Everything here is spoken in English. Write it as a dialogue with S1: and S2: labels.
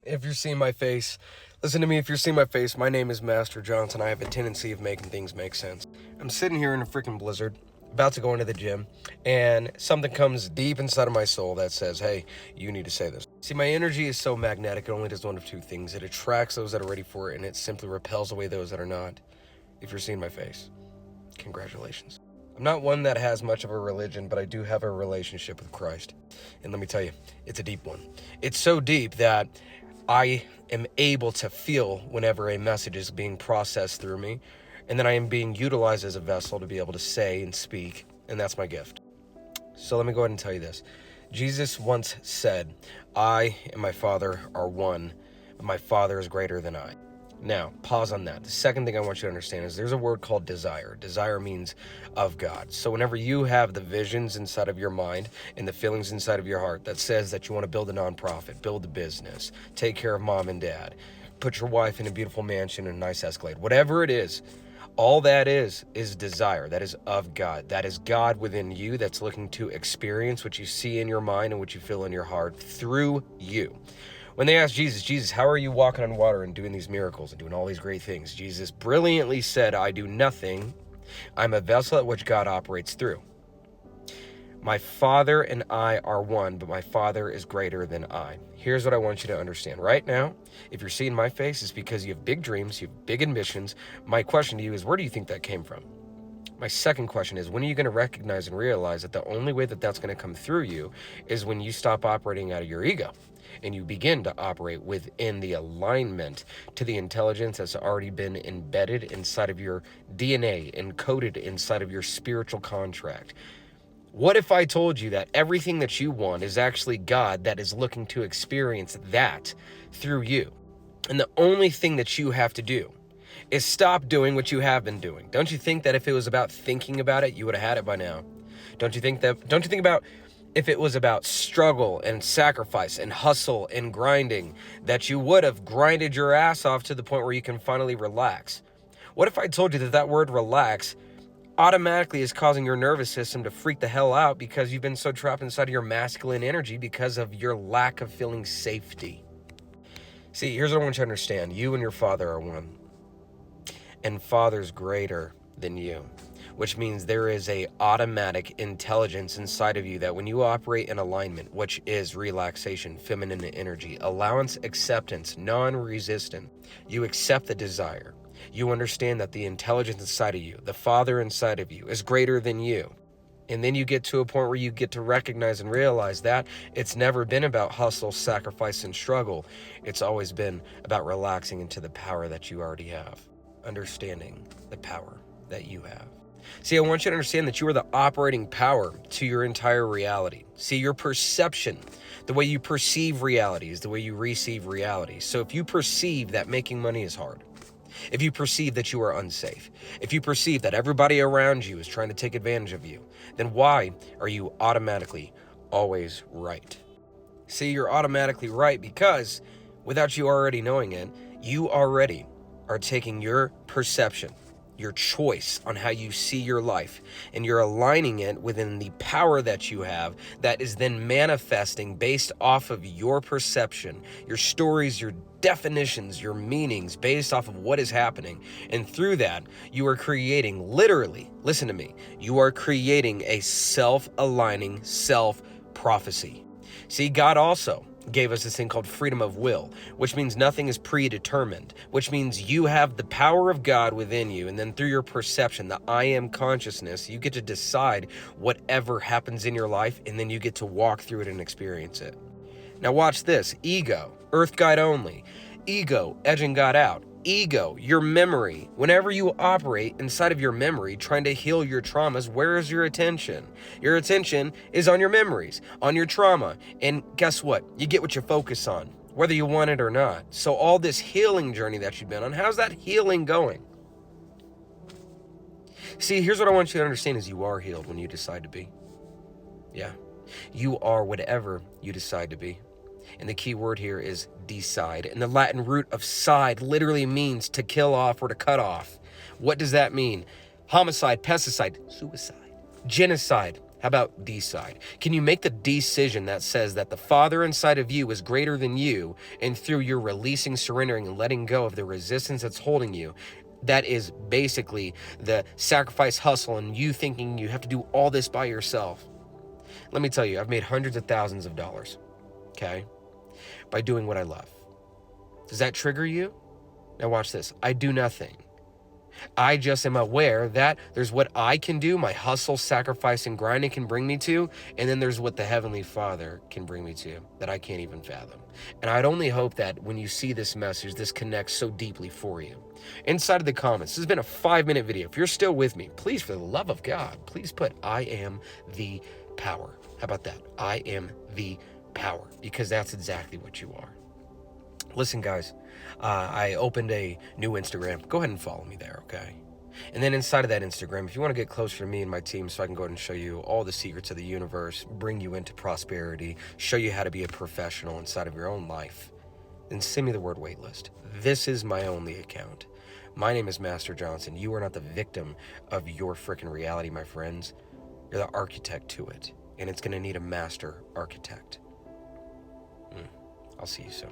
S1: If you're seeing my face, listen to me. If you're seeing my face, my name is Master Johnson. I have a tendency of making things make sense. I'm sitting here in a freaking blizzard, about to go into the gym, and something comes deep inside of my soul that says, hey, you need to say this. See, my energy is so magnetic, it only does one of two things. It attracts those that are ready for it, and it simply repels away those that are not. If you're seeing my face, congratulations. I'm not one that has much of a religion, but I do have a relationship with Christ. And let me tell you, it's a deep one. It's so deep that I am able to feel whenever a message is being processed through me, and then I am being utilized as a vessel to be able to say and speak, and that's my gift. So let me go ahead and tell you this. Jesus once said, I and my Father are one, but my Father is greater than I. Now, pause on that. The second thing I want you to understand is there's a word called desire. Desire means of God. So whenever you have the visions inside of your mind and the feelings inside of your heart that says that you want to build a nonprofit, build a business, take care of mom and dad, put your wife in a beautiful mansion and a nice Escalade, whatever it is, all that is desire. That is of God. That is God within you that's looking to experience what you see in your mind and what you feel in your heart through you. When they asked Jesus, how are you walking on water and doing these miracles and doing all these great things? Jesus brilliantly said, I do nothing. I'm a vessel at which God operates through. My Father and I are one, but my Father is greater than I. Here's what I want you to understand. Right now, if you're seeing my face, it's because you have big dreams, you have big ambitions. My question to you is, where do you think that came from? My second question is, when are you going to recognize and realize that the only way that that's going to come through you is when you stop operating out of your ego and you begin to operate within the alignment to the intelligence that's already been embedded inside of your DNA, encoded inside of your spiritual contract. What if I told you that everything that you want is actually God that is looking to experience that through you? And the only thing that you have to do is stop doing what you have been doing. Don't you think that if it was about thinking about it, you would have had it by now? Don't you think about if it was about struggle and sacrifice and hustle and grinding, that you would have grinded your ass off to the point where you can finally relax? What if I told you that that word relax automatically is causing your nervous system to freak the hell out because you've been so trapped inside of your masculine energy because of your lack of feeling safety? See, here's what I want you to understand. You and your Father are one. And Father's greater than you, which means there is a automatic intelligence inside of you that when you operate in alignment, which is relaxation, feminine energy, allowance, acceptance, non-resistant, you accept the desire. You understand that the intelligence inside of you, the Father inside of you, is greater than you. And then you get to a point where you get to recognize and realize that it's never been about hustle, sacrifice, and struggle. It's always been about relaxing into the power that you already have. Understanding the power that you have. See, I want you to understand that you are the operating power to your entire reality. See, your perception, the way you perceive reality is the way you receive reality. So if you perceive that making money is hard, if you perceive that you are unsafe, if you perceive that everybody around you is trying to take advantage of you, then why are you automatically always right? See, you're automatically right because without you already knowing it, you already are taking your perception, your choice on how you see your life, and you're aligning it within the power that you have that is then manifesting based off of your perception, your stories, your definitions, your meanings based off of what is happening. And through that, you are creating, literally, listen to me, you are creating a self-aligning self-prophecy. See, God also gave us this thing called freedom of will, which means nothing is predetermined, which means you have the power of God within you. And then through your perception, the I am consciousness, you get to decide whatever happens in your life, and then you get to walk through it and experience it. Now watch this. Ego, earth guide only. Ego, edging God out. Ego, your memory. Whenever you operate inside of your memory, trying to heal your traumas, where is your attention? Your attention is on your memories, on your trauma. And guess what? You get what you focus on, whether you want it or not. So all this healing journey that you've been on, how's that healing going? See, here's what I want you to understand is you are healed when you decide to be. Yeah, you are whatever you decide to be. And the key word here is decide. And the Latin root of side literally means to kill off or to cut off. What does that mean? Homicide, pesticide, suicide, genocide, How about decide? Can you make the decision that says that the Father inside of you is greater than you, and through your releasing, surrendering, and letting go of the resistance that's holding you, that is basically the sacrifice hustle and you thinking you have to do all this by yourself. Let me tell you, I've made hundreds of thousands of dollars, okay, by doing what I love. Does that trigger you? Now watch this. I do nothing. I just am aware that there's what I can do, my hustle, sacrifice, and grinding can bring me to, and then there's what the Heavenly Father can bring me to that I can't even fathom. And I'd only hope that when you see this message, this connects so deeply for you. Inside of the comments, this has been a 5-minute video. If you're still with me, please, for the love of God, please put I am the power. How about that? I am the power, because that's exactly what you are. Listen, guys, I opened a new Instagram. Go ahead and follow me there, okay? And then inside of that Instagram, if you want to get closer to me and my team so I can go ahead and show you all the secrets of the universe, bring you into prosperity, show you how to be a professional inside of your own life, then send me the word waitlist. This is my only account. My name is Master Johnson. You are not the victim of your freaking reality, my friends. You're the architect to it, and it's going to need a master architect. I'll see you soon.